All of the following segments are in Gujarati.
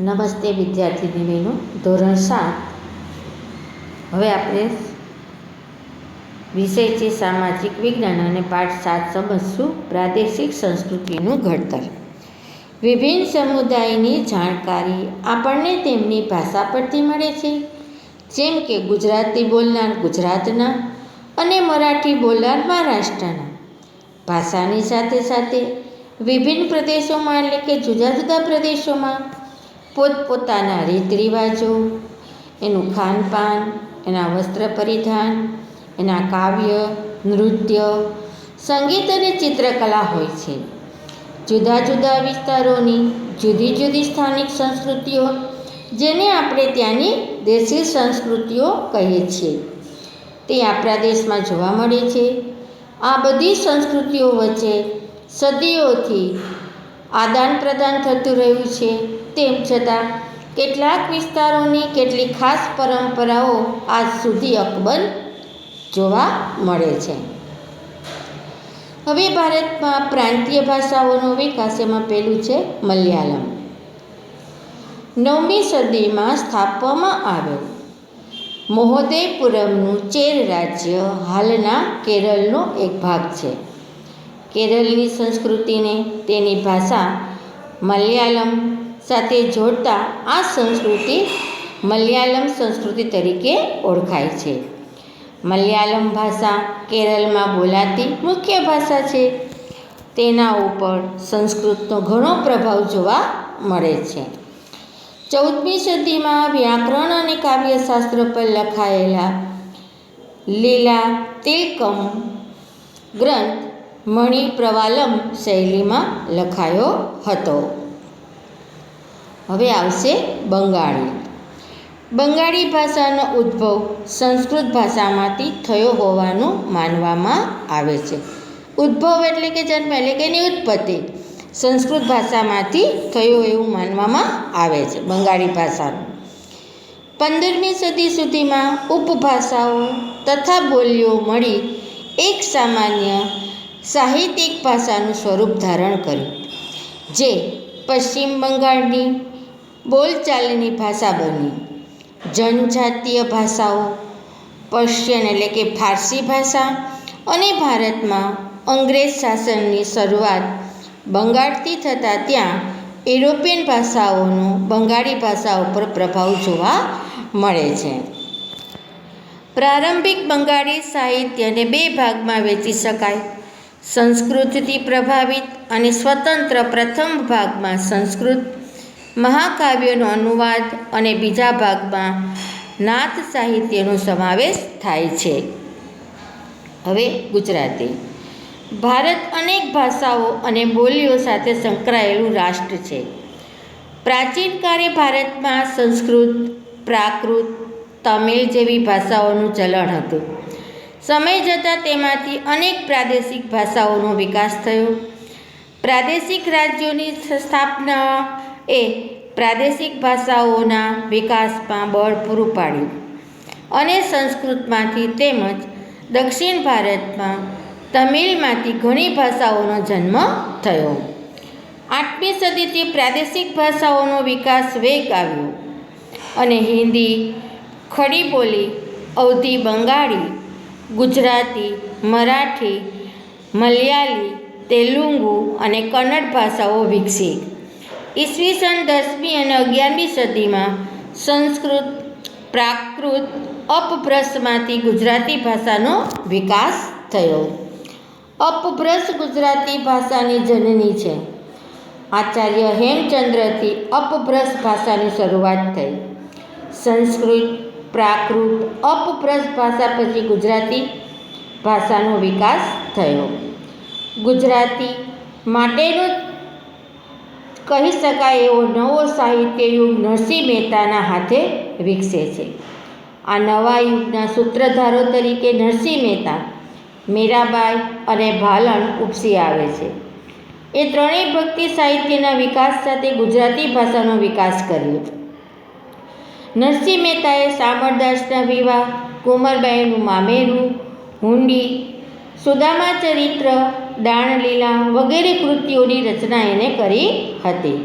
નમસ્તે વિદ્યાર્થી બહેનો, ધોરણ 7. હવે આપણે વિષય છે સામાજિક વિજ્ઞાન અને પાઠ 7 સમજશું પ્રાદેશિક સંસ્કૃતિનું ઘડતર. વિભિન્ન સમુદાયની જાણકારી આપણને તેમની ભાષા પરથી મળે છે, જેમ કે ગુજરાતી બોલનાર ગુજરાતના અને મરાઠી બોલનાર મહારાષ્ટ્રના. ભાષાની સાથે સાથે વિભિન્ન પ્રદેશોમાં એટલે કે જુદા જુદા પ્રદેશોમાં પોતપોતાના રીત રિવાજો, એનું ખાનપાન, એના વસ્ત્ર પરિધાન, એના કાવ્ય, નૃત્ય, સંગીત અને ચિત્રકલા હોય છે. જુદા જુદા વિસ્તારોની જુદી જુદી સ્થાનિક સંસ્કૃતિઓ, જેને આપણે ત્યાંની દેશી સંસ્કૃતિઓ કહીએ છીએ, તે આપણા દેશમાં જોવા મળે છે. આ બધી સંસ્કૃતિઓ વચ્ચે સદીઓથી આદાન પ્રદાન થતું રહ્યું છે. તેમ છતાં કેટલાક વિસ્તારોની કેટલીક ખાસ પરંપરાઓ આજ સુધી અકબંધ જોવા મળે છે. હવે ભારતમાં પ્રાંતીય ભાષાઓનો વિકાસ, એમાં પહેલું છે મલયાલમ. 9મી સદીમાં સ્થાપવામાં આવેલ મહોદયપુરમનું ચેર રાજ્ય હાલના કેરળનો એક ભાગ છે. કેરળની સંસ્કૃતિને તેની ભાષા મલયાલમ સાથે જોડતા આ સંસ્કૃતિ મલયાલમ સંસ્કૃતિ તરીકે ઓળખાય છે. મલયાલમ ભાષા કેરળમાં બોલાતી મુખ્ય ભાષા છે. તેના ઉપર સંસ્કૃતનો ઘણો પ્રભાવ જોવા મળે છે. 14મી સદીમાં વ્યાકરણ અને કાવ્યશાસ્ત્ર પર લખાયેલા લીલા તિલકમ ગ્રંથ મણિપ્રવાલમ શૈલીમાં લખાયો હતો. હવે આવશે બંગાળી. બંગાળી ભાષાનો ઉદ્ભવ સંસ્કૃત ભાષામાંથી થયો હોવાનું માનવામાં આવે છે. ઉદ્ભવ એટલે કે જન્મ, એટલે કે એની ઉત્પત્તિ સંસ્કૃત ભાષામાંથી થયો એવું માનવામાં આવે છે બંગાળી ભાષાનું. 15મી સદી સુધીમાં ઉપભાષાઓ તથા બોલીઓ મળી એક સામાન્ય સાહિત્યિક ભાષાનું સ્વરૂપ ધારણ કર્યું, જે પશ્ચિમ બંગાળની બોલચાલની ભાષા બની. જનજાતીય ભાષાઓ, પર્શિયન એટલે કે ફારસી ભાષા અને ભારતમાં અંગ્રેજ શાસનની શરૂઆત બંગાળથી થતાં ત્યાં યુરોપિયન ભાષાઓનો બંગાળી ભાષા ઉપર પ્રભાવ જોવા મળે છે. પ્રારંભિક બંગાળી સાહિત્યને 2 ભાગમાં વહેંચી શકાય. સંસ્કૃતથી પ્રભાવિત અને સ્વતંત્ર પ્રથમ ભાગમાં સંસ્કૃત મહાકાવ્યોનો અનુવાદ અને બીજા ભાગમાં નાથ સાહિત્યનો સમાવેશ થાય છે. હવે ગુજરાતી. ભારત અનેક ભાષાઓ અને બોલીઓ સાથે સંકળાયેલું રાષ્ટ્ર છે. પ્રાચીન કાળે ભારતમાં સંસ્કૃત, પ્રાકૃત, તમિલ જેવી ભાષાઓનું ચલણ હતું. સમય જતાં તેમાંથી અનેક પ્રાદેશિક ભાષાઓનો વિકાસ થયો. પ્રાદેશિક રાજ્યોની સ્થાપના એ પ્રાદેશિક ભાષાઓના વિકાસમાં બળ પૂરું પાડ્યું અને સંસ્કૃતમાંથી તેમજ દક્ષિણ ભારતમાં તમિલમાંથી ઘણી ભાષાઓનો જન્મ થયો. 8મી સદીથી પ્રાદેશિક ભાષાઓનો વિકાસ વેગ આવ્યો અને હિન્દી, ખડી બોલી, અવધી બંગાળી, ગુજરાતી, મરાઠી, મલયાલી, તેલુગુ અને કન્નડ ભાષાઓ વિકસી. ઈસવીસન 10મી અને 11મી સદીમાં સંસ્કૃત, પ્રાકૃત, અપભ્રંશમાંથી ગુજરાતી ભાષાનો વિકાસ થયો. અપભ્રંશ ગુજરાતી ભાષાની જનની છે. આચાર્ય હેમચંદ્રથી અપભ્રંશ ભાષાની શરૂઆત થઈ. સંસ્કૃત, પ્રાકૃત, અપભ્રંશ ભાષા પછી ગુજરાતી ભાષાનો વિકાસ થયો. ગુજરાતી માટેનો કહી શકાય એવો નવો સાહિત્ય યુગ નરસિંહ મહેતાના હાથે વિકસે છે. આ નવા યુગના સૂત્રધારો તરીકે નરસિંહ મહેતા, મીરાબાઈ અને ભાલણ ઉપસી આવે છે. એ ત્રણેય ભક્તિ સાહિત્યના વિકાસ સાથે ગુજરાતી ભાષાનો વિકાસ કર્યો. નરસિંહ મહેતાએ શામળદાસના વિવાહ, કુંવરબાઈનું મામેરું, હુંડી, સુદામા ચરિત્ર, દાણલીલા વગેરે કૃતિઓની રચના એને કરી હતી.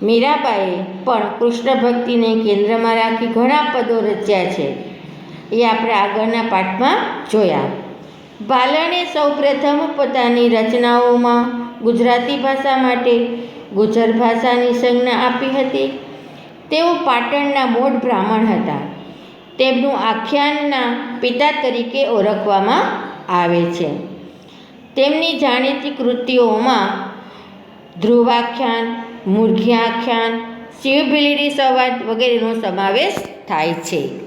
મીરાબાઈએ પણ કૃષ્ણ ભક્તિને કેન્દ્રમાં રાખી ઘણા પદો રચ્યા છે. એ આપણે આગળના પાઠમાં જોયા. ભાલણે સૌપ્રથમ પોતાની રચનાઓમાં ગુજરાતી ભાષા માટે ગુજર ભાષાની સંજ્ઞા આપી હતી. તેઓ પાટણના મોઢ બ્રાહ્મણ હતા. તેમનું આખ્યાનના પિતા તરીકે ઓળખવામાં આવે છે. તેમની જાણીતી કૃતિઓમાં ધ્રુવાખ્યાન, મૂર્ઘ્યાખ્યાન, શિવબિલીડી સંવાદ વગેરેનો સમાવેશ થાય છે.